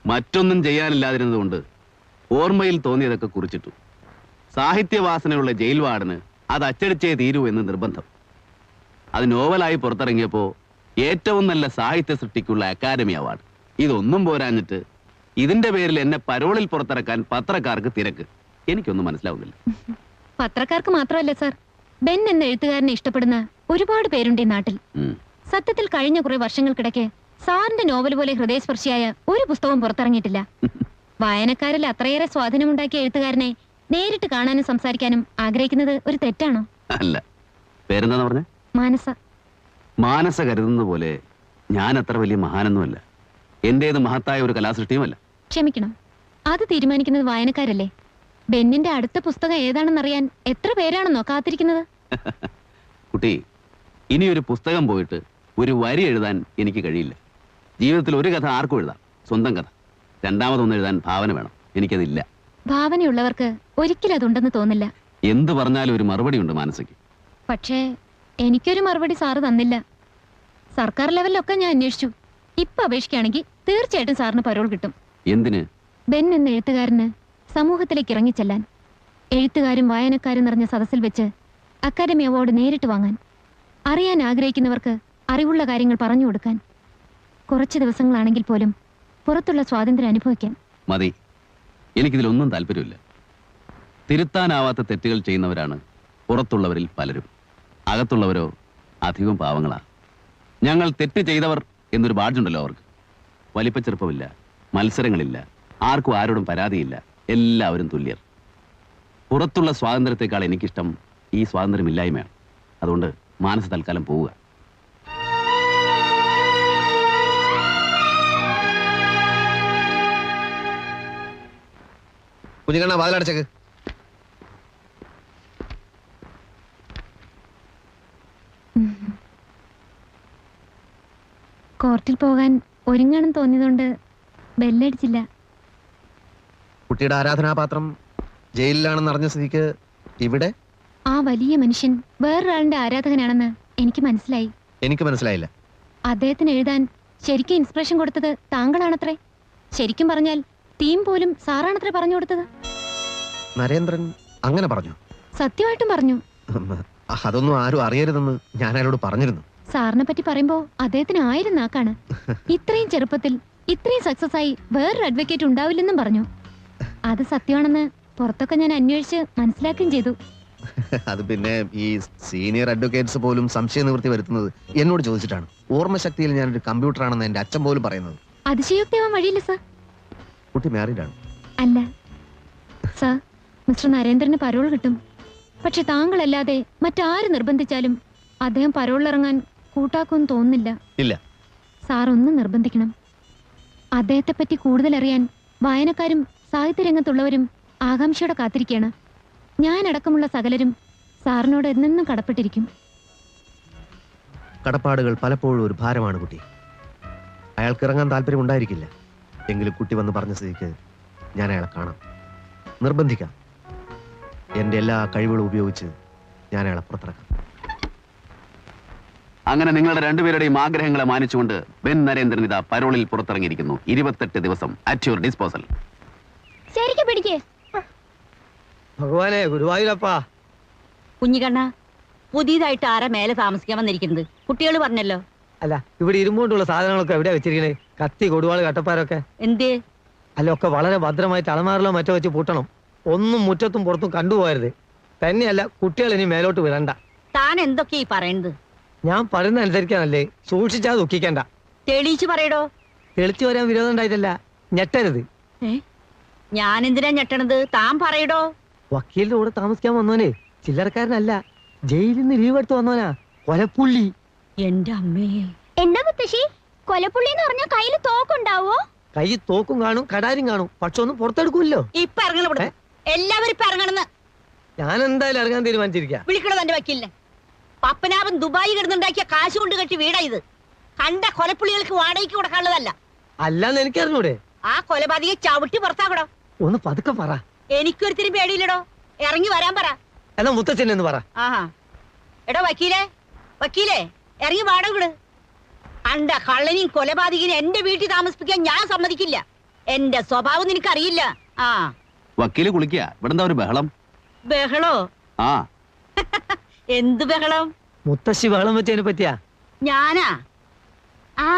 മറ്റൊന്നും ചെയ്യാനില്ലാതിരുന്നതുകൊണ്ട് ഓർമ്മയിൽ തോന്നിയതൊക്കെ കുറിച്ചിട്ടു. സാഹിത്യവാസനയുള്ള ജയിൽ വാർഡന് അത് അച്ചടിച്ചേ തീരൂ എന്ന് നിർബന്ധം. അത് നോവലായി പുറത്തിറങ്ങിയപ്പോ ഏറ്റവും നല്ല സാഹിത്യ സൃഷ്ടിക്കുള്ള അക്കാദമി അവാർഡ്. ഇതൊന്നും പോരാഞ്ഞിട്ട് ഇതിന്റെ പേരിൽ എന്നെ പരോളിൽ പുറത്തിറക്കാൻ പത്രക്കാർക്ക് തിരക്ക്. എനിക്കൊന്നും മനസ്സിലാവുന്നില്ല. പത്രക്കാർക്ക് മാത്രമല്ല സാർ, ബെൻ എന്ന എഴുത്തുകാരനെ ഇഷ്ടപ്പെടുന്ന ഒരുപാട് പേരുണ്ട് ഈ നാട്ടിൽ. സത്യത്തിൽ കഴിഞ്ഞ കുറെ വർഷങ്ങൾക്കിടയ്ക്ക് സാറിന്റെ നോവൽ പോലെ ഹൃദയസ്പർശിയായ ഒരു പുസ്തകവും പുറത്തിറങ്ങിയിട്ടില്ല. വായനക്കാരിൽ അത്രയേറെ സ്വാധീനമുണ്ടാക്കിയ എഴുത്തുകാരനെ നേരിട്ട് കാണാനും സംസാരിക്കാനും ആഗ്രഹിക്കുന്നത് ഒരു തെറ്റാണോ? അല്ല. പേരെന്താ പറഞ്ഞേ? മാനസ. മാനസ കരുതുന്നത് പോലെ ഞാൻ അത്ര വലിയ മഹാനൊന്നുമല്ല. എന്റേത് മഹത്തായ ഒരു കലാസൃഷ്ടിയുമല്ല. ക്ഷമിക്കണം, അത് തീരുമാനിക്കുന്നത് വായനക്കാരല്ലേ. ബെന്നിന്റെ അടുത്ത പുസ്തകം ഏതാണെന്നറിയാൻ എത്ര പേരാണെന്നോ കാത്തിരിക്കുന്നത്? കുട്ടി, ഇനി ഒരു പുസ്തകം പോയിട്ട് ഒരു വരി എഴുതാൻ എനിക്ക് കഴിയില്ല. ജീവിതത്തിൽ ഒരു കഥ ആർക്കും എഴുതാം, സ്വന്തം കഥ. രണ്ടാമതൊന്നും എഴുതാൻ ഭാവന വേണം. എനിക്കതില്ല. ഭാവനയുള്ളവർക്ക് ഒരിക്കലും അതുണ്ടെന്ന് തോന്നില്ല. എന്ത് പറഞ്ഞാലും ഒരു മറുപടി ഉണ്ട് മാനസയ്ക്ക്. പക്ഷേ എനിക്കൊരു മറുപടി സാറ് തന്നില്ല. സർക്കാർ ലെവലിലൊക്കെ ഞാൻ അന്വേഷിച്ചു. ഇപ്പൊ അപേക്ഷിക്കുകയാണെങ്കിൽ തീർച്ചയായിട്ടും സാറിന് പരോൾ കിട്ടും. എന്തിന്? ബെൻ എന്ന എഴുത്തുകാരന് സമൂഹത്തിലേക്ക് ഇറങ്ങിച്ചെല്ലാൻ, എഴുത്തുകാരും വായനക്കാരും നിറഞ്ഞ സദസ്സിൽ വെച്ച് അക്കാദമി അവാർഡ് നേരിട്ട് വാങ്ങാൻ, അറിയാൻ ആഗ്രഹിക്കുന്നവർക്ക് അറിവുള്ള കാര്യങ്ങൾ പറഞ്ഞു കൊടുക്കാൻ, കുറച്ച് ദിവസങ്ങളാണെങ്കിൽ പോലും പുറത്തുള്ള സ്വാതന്ത്ര്യം അനുഭവിക്കാൻ. മതി, എനിക്കിതിലൊന്നും താല്പര്യമില്ല. തിരുത്താനാവാത്ത തെറ്റുകൾ ചെയ്യുന്നവരാണ് പുറത്തുള്ളവരിൽ പലരും. അകത്തുള്ളവരോ അധികം പാവങ്ങളാ. ഞങ്ങൾ തെറ്റ് ചെയ്തവർ എന്നൊരു ബാഡ്ജുണ്ടല്ലോ അവർക്ക്. വലിപ്പച്ചെറുപ്പമില്ല, മത്സരങ്ങളില്ല, ആർക്കും ആരോടും പരാതിയില്ല, എല്ലാവരും തുല്യർ. പുറത്തുള്ള സ്വാതന്ത്ര്യത്തെക്കാൾ എനിക്കിഷ്ടം ഈ സ്വാതന്ത്ര്യമില്ലായ്മയാണ്. അതുകൊണ്ട് മാനസ തൽക്കാലം പോവുക. കുഞ്ഞിക്കണ്ണ വാതിലടച്ചേക്ക്. കോർട്ടിൽ പോകാൻ ഒരുങ്ങണം തോന്നിയതുകൊണ്ട് ബെല്ലടിച്ചില്ല. കുട്ടിയുടെ ആരാധനാപാത്രം ജയിലിലാണെന്ന് അറിഞ്ഞ സ്ഥിതിക്ക് ഇവിടെ ആ വലിയ മനുഷ്യൻ വേറൊരാളിന്റെ ആരാധകനാണെന്ന് എനിക്ക് മനസ്സിലായി. എനിക്ക് മനസ്സിലായില്ല. അദ്ദേഹത്തിന് എഴുതാൻ ശരിക്കും ഇൻസ്പിറേഷൻ കൊടുത്തത് താങ്കളാണത്രേ. ശരിക്കും പറഞ്ഞാൽ തീം പോലും സാറാണത്രേ പറഞ്ഞു കൊടുത്തത്. നരേന്ദ്രൻ അങ്ങനെ പറഞ്ഞു? സത്യമായിട്ടും പറഞ്ഞു. അതൊന്നും ആരും അറിയരുതെന്ന് ഞാൻ അയാളോട് പറഞ്ഞിരുന്നു. സാറിനെ പറ്റി പറയുമ്പോ അദ്ദേഹത്തിന് 1000 നാക്കാണ്. ഇത്രയും ചെറുപ്പത്തിൽ ഇത്രയും സക്സസ് ആയി വേറൊരു അഡ്വക്കേറ്റ് ഉണ്ടാവില്ലെന്നും പറഞ്ഞു. അത് സത്യമാണെന്ന് പുറത്തൊക്കെ ഞാൻ അന്വേഷിച്ച് മനസ്സിലാക്കുകയും ചെയ്തു. അത് പിന്നെ ഈ സീനിയർ അഡ്വക്കേറ്റ്സ് പോലും സംശയ നിവൃത്തി വരുത്തുന്നത് എന്നോട് ചോദിച്ചിട്ടാണ്. ഓർമ്മശക്തിയിൽ ഞാനൊരു കമ്പ്യൂട്ടറാണെന്ന് എന്റെ അച്ഛൻ പോലും പറയുന്നത്. അതിശയോക്തിയാവാൻ വഴിയില്ല സർ. കുട്ടി മാരീഡാണ്? അല്ല സർ, മിസ്റ്റർ നരേന്ദ്രന് പരോൾ കിട്ടും. പക്ഷെ താങ്കളല്ലാതെ മറ്റാര് നിർബന്ധിച്ചാലും അദ്ദേഹം പരോളിലിറങ്ങാൻ കൂട്ടാക്കുമെന്ന് തോന്നുന്നില്ല. ഇല്ല. സാർ ഒന്ന് നിർബന്ധിക്കണം. അദ്ദേഹത്തെ പറ്റി കൂടുതൽ അറിയാൻ വായനക്കാരും സാഹിത്യരംഗത്തുള്ളവരും ആകാംക്ഷയോടെ കാത്തിരിക്കുകയാണ്. ഞാനടക്കമുള്ള സകലരും സാറിനോട് എന്നെന്നും കടപ്പെട്ടിരിക്കും. കടപ്പാടുകൾ പലപ്പോഴും ഒരു ഭാരമാണ് കുട്ടി. അയാൾക്ക് ഇറങ്ങാൻ താല്പര്യം ഉണ്ടായിരിക്കില്ല. എങ്കിലും കുട്ടി വന്ന് പറഞ്ഞ സ്ഥിതിക്ക് ഞാൻ അയാളെ കാണാം, നിർബന്ധിക്കാം. എന്റെ എല്ലാ കഴിവുകളും ഉപയോഗിച്ച് ഞാൻ അയാളെ പുറത്തിറക്കാം. അങ്ങനെ നിങ്ങളുടെ രണ്ടുപേരുടെയും ആഗ്രഹങ്ങളെ മാനിച്ചുകൊണ്ട് ബെൻ നരേന്ദ്രൻ ഇതാ പരോളിൽ പുറത്തിറങ്ങിയിരിക്കുന്നു. 28 ദിവസം അറ്റ് യുവർ ഡിസ്പോസൽ. ശരിക്കും പിടിക്കേ. ഭഗവാനെ, ഗുരുവായൂരപ്പാ. കുഞ്ഞിക്കണ്ണ, പുതിയതായിട്ട് ആരാ മേലെ താമസിക്കാൻ വന്നിരിക്കുന്നത്? കുട്ടികൾ പറഞ്ഞല്ലോ. അല്ല, ഇവിടെ ഇരുമ്പുകൊണ്ടുള്ള സാധനങ്ങളൊക്കെ എവിടെയാ വെച്ചിരിക്കണേ? കത്തി, കൊടുവാള്, കട്ടപ്പാരൊക്കെ എന്തേ? അല്ല, ഒക്കെ വളരെ ഭദ്രമായിട്ട് അളമാറിലോ മറ്റോ വെച്ച് പൂട്ടണം. ഒന്നും മുറ്റത്തും പുറത്തും കണ്ടുപോകരുത്. തന്നെയല്ല, കുട്ടികൾ ഇനി മേലോട്ട് വിടണ്ട. താൻ എന്തൊക്കെയാ ഈ പറയുന്നത്? ഞാൻ പറയുന്ന അനുസരിക്കാനല്ലേ, സൂക്ഷിച്ചാ ദുഃഖിക്കണ്ട. തെളിയിച്ചു പറയടോ. തെളിച്ചു വരാൻ വിരോധം ഉണ്ടായിട്ടല്ല, ഞെട്ടരുത്. ഞാൻ എന്തിനാ ഞെട്ടണത്? താൻ പറയടോ. വക്കീലിന്റെ കൂടെ താമസിക്കാൻ വന്നോനെ ചില്ലറക്കാരനല്ല, ജയിലിൽ നിന്ന് ലീവ് എടുത്ത് വന്നോനാ, കൊലപ്പുള്ളി. എന്റെ അമ്മേ. എന്താ മുത്തശ്ശി, കൊലപ്പുള്ളി എന്ന് പറഞ്ഞാൽ കയ്യിൽ തോക്കുണ്ടാവോ? കൈ തോക്കും കാണും, കടാരും കാണും, പക്ഷെ ഒന്നും പുറത്തെടുക്കൂല്ലോ. ഇപ്പൊ ഇറങ്ങണ, എല്ലാവരും ഇപ്പൊ ഇറങ്ങണെന്ന്. ഞാൻ എന്തായാലും ഇറങ്ങാൻ തീരുമാനിച്ചിരിക്കാം. വിളിക്കണോ തന്റെ വക്കീലിനെ? പപ്പനാഭൻ ദുബായി കിടന്നുണ്ടാക്കിയ കാശ് കൊണ്ട് കെട്ടി വീടാ ഇത്. കണ്ട കൊലപ്പുള്ളികൾക്ക് വാടകയ്ക്ക് കൊടുക്കാനുള്ളതല്ല. അല്ലാന്ന് എനിക്കറിഞ്ഞൂടെ? ആ കൊലപാതകയെ ചവിട്ടി പുറത്താക്കടോ. ഒന്ന് പതുക്കെ പറ. എനിക്കൊരുത്തിരി പേടിയില്ലടോ. ഇറങ്ങി വരാൻ പറ. എന്നാ മുത്തച്ഛൻ എന്ന് പറ. ആഹാ. എടോ വക്കീലേ, വക്കീലേ, ഇറങ്ങി വാടക വിട്. അണ്ട കള്ളനെയും കൊലപാതകിനെ എന്റെ വീട്ടിൽ താമസിപ്പിക്കാൻ ഞാൻ സമ്മതിക്കില്ല. എന്റെ സ്വഭാവം നിനക്കറിയില്ല. ആ വക്കീല് കുളിക്കുക. ഇവിടെ എന്താ ഒരു ബഹളം? ബഹളോ? ആ എന്ത് ബഹളം? മുത്തശ്ശി വെള്ളം വെച്ചതിനെ പറ്റിയാ? ഞാനാ? ആ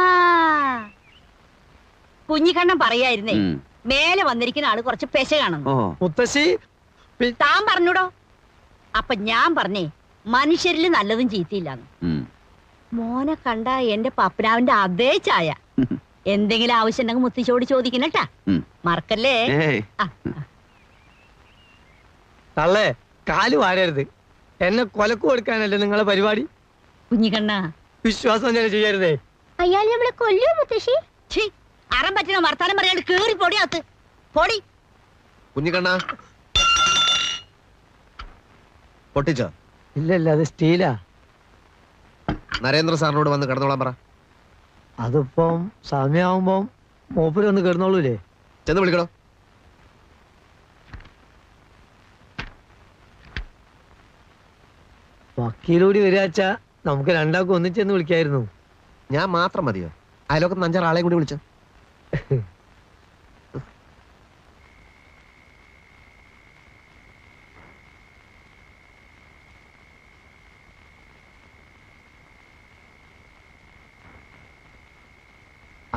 കുഞ്ഞിക്കണ്ണൻ പറയായിരുന്നേ, ഉം. മേലെ വന്നിരിക്കുന്ന ആള് കുറച്ച് പെശ കാണുന്നു. ഓ മുത്തശ്ശി താൻ പറഞ്ഞൂടോ? അപ്പൊ ഞാൻ പറഞ്ഞേ മനുഷ്യരിൽ നല്ലതും ചീത്തയില്ലാന്ന്. ഉം. മോനെ കണ്ട എന്റെ പപ്പനാവിന്റെ അതേ ചായ. എന്തെങ്കിലും ആവശ്യം ഉണ്ടെങ്കിൽ മുത്തശ്ശിയോട് ചോദിക്കണട്ടാ, ഉം. മറക്കല്ലേ. ഏയ് ആ, തള്ളേ കാല് വാരരുത്. എന്നെ കൊലക്ക് കൊടുക്കാനല്ലേ നിങ്ങളെ പരിപാടി? കുഞ്ഞിക്കണ്ണ വിശ്വാസം തന്നെ ചെയ്യരുതേ. അയാൾ നമ്മളെ കൊല്ലോ മുത്തശ്ശി? ഛീ, അറം പറ്റുന്ന വർത്താനം പറയാണ്ട് കേറി പൊടിയാത്ത് പൊടി. കുഞ്ഞിക്കണ്ണ പൊട്ടിച്ചോ? ഇല്ല ഇല്ല, അത് സ്റ്റീലാ. നരേന്ദ്ര സാറിനോട് വന്ന് കിടന്നോളാൻ പറ. അതിപ്പം സമയാവുമ്പോ മൂപ്പര് ഒന്ന് കിടന്നോളൂലേ? ചെന്ന് വിളിക്കണോ? വക്കീലൂടി വരാച്ചാ നമുക്ക് രണ്ടാൾക്കും ഒന്നിച്ചെന്ന് വിളിക്കായിരുന്നു. ഞാൻ മാത്രം മതിയോ? അയലോക്കത്ത് 5-6 ആളെ കൂടി വിളിച്ച.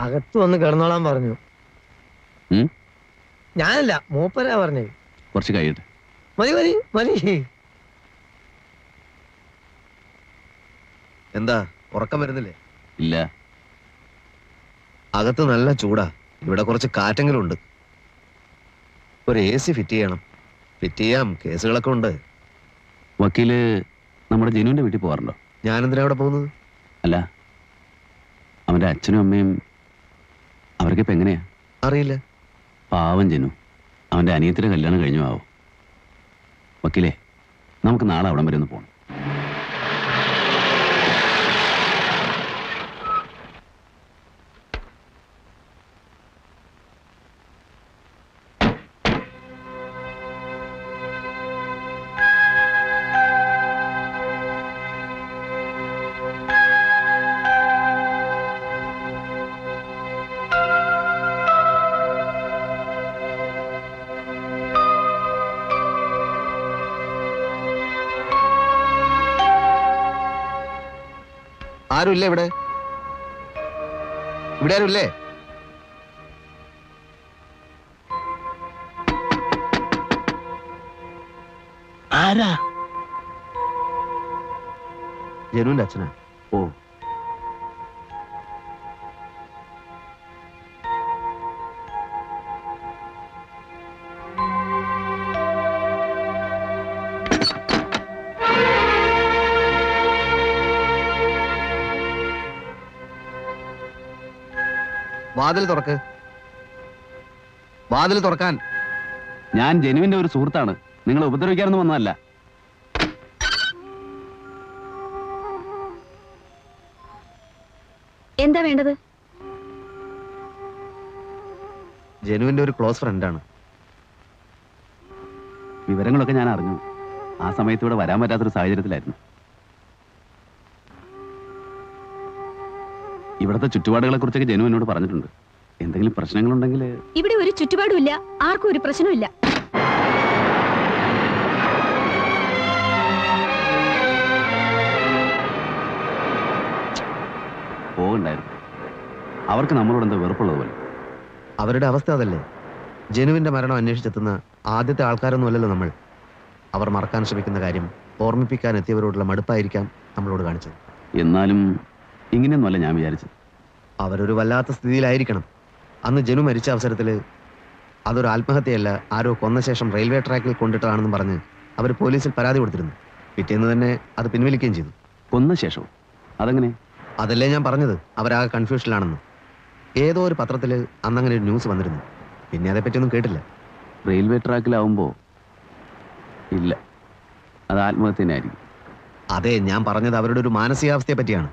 അകത്ത് വന്ന് കിടന്നോളാൻ പറഞ്ഞു. ഉം? ഞാനല്ല, മൂപ്പരാ പറഞ്ഞേ. കുറച്ച് കഴിയട്ടെ. മതി മതി മതി. എന്താ ഉറക്കം വരുന്നില്ലേ? ഇല്ല. അകത്ത് നല്ല ചൂടാ. ഇവിടെ കുറച്ച് കാറ്റെങ്കിലും ഉണ്ട്. ഒരു AC ഫിറ്റ് ചെയ്യണം. ഫിറ്റ് ചെയ്യാം, കേസുകളൊക്കെ ഉണ്ട്. വക്കീല് നമ്മുടെ ജനുവിന്റെ വീട്ടിൽ പോകാറുണ്ടോ? ഞാനെന്തിനാ അവിടെ പോകുന്നത്? അല്ല, അവന്റെ അച്ഛനും അമ്മയും അവർക്ക് ഇപ്പൊ എങ്ങനെയാ? അറിയില്ല. പാവം ജനു. അവന്റെ അനിയത്തിന്റെ കല്യാണം കഴിഞ്ഞു ആവോ? വക്കീലേ, നമുക്ക് നാളെ അവിടം വരെ ഒന്ന് പോകണം. ആരുമില്ലേ ഇവിടെ? ഇവിടെ ആരുമില്ലേ? ആരാ? ജനുവിന്റെ അച്ഛനാ. ഓ, വാതിൽ തുറക്ക്. വാതിൽ തുറക്കാൻ. ഞാൻ ജനുവിന്റെ ഒരു സുഹൃത്താണ്. നിങ്ങളെ ഉപദ്രവിക്കാനൊന്നും വന്നതല്ല. എന്താ വേണ്ടത്? ജനുവിന്റെ ഒരു ക്ലോസ് ഫ്രണ്ടാണ്. വിവരങ്ങളൊക്കെ ഞാൻ അറിഞ്ഞു. ആ സമയത്ത് ഇവിടെ വരാൻ പറ്റാത്തൊരു സാഹചര്യത്തിലായിരുന്നു. ഇവിടുത്തെ ചുറ്റുപാടുകളെ കുറിച്ചൊക്കെ ജനു എന്നോട് പറഞ്ഞിട്ടുണ്ട്. എന്തെങ്കിലും പ്രശ്നങ്ങളുണ്ടെങ്കിൽ. ഇവിടെ ഒരു ചുറ്റുപാടും ഇല്ല, ആർക്കും ഒരു പ്രശ്നമില്ല. പോകണ്ടായിരുന്നു. അവർക്ക് നമ്മളോട് എന്താ വെറുപ്പുള്ളതുപോലെ. അവരുടെ അവസ്ഥ അതല്ലേ. ജനുവിന്റെ മരണം അന്വേഷിച്ചെത്തുന്ന ആദ്യത്തെ ആൾക്കാരൊന്നും അല്ലല്ലോ നമ്മൾ. അവർ മറക്കാൻ ശ്രമിക്കുന്ന കാര്യം ഓർമ്മിപ്പിക്കാൻ എത്തിയവരോടുള്ള മടുപ്പായിരിക്കാം നമ്മളോട് കാണിച്ചത്. എന്നാലും ഇങ്ങനെയൊന്നുമല്ല ഞാൻ വിചാരിച്ചത്. അവരൊരു വല്ലാത്ത സ്ഥിതിയിലായിരിക്കണം. അന്ന് ജനു മരിച്ച അവസരത്തിൽ അതൊരു ആത്മഹത്യയല്ല, ആരോ കൊന്ന ശേഷം റെയിൽവേ ട്രാക്കിൽ കൊണ്ടിട്ടതാണെന്നും പറഞ്ഞ് അവർ പോലീസിൽ പരാതി കൊടുത്തിരുന്നു. പിറ്റേന്ന് തന്നെ അത് പിൻവലിക്കുകയും ചെയ്തു. കൊന്ന ശേഷവും? അതെങ്ങനെ? അതല്ലേ ഞാൻ പറഞ്ഞത്, അവരാകെ കൺഫ്യൂഷനിലാണെന്ന്. ഏതോ ഒരു പത്രത്തിൽ അന്നങ്ങനെ ഒരു ന്യൂസ് വന്നിരുന്നു. പിന്നെ അതേപ്പറ്റിയൊന്നും കേട്ടില്ല. റെയിൽവേ ട്രാക്കിലാവുമ്പോ ഇല്ല, അത് ആത്മഹത്യ തന്നെ ആയിരിക്കും. അതെ, ഞാൻ പറഞ്ഞത് അവരുടെ ഒരു മാനസികാവസ്ഥയെ പറ്റിയാണ്.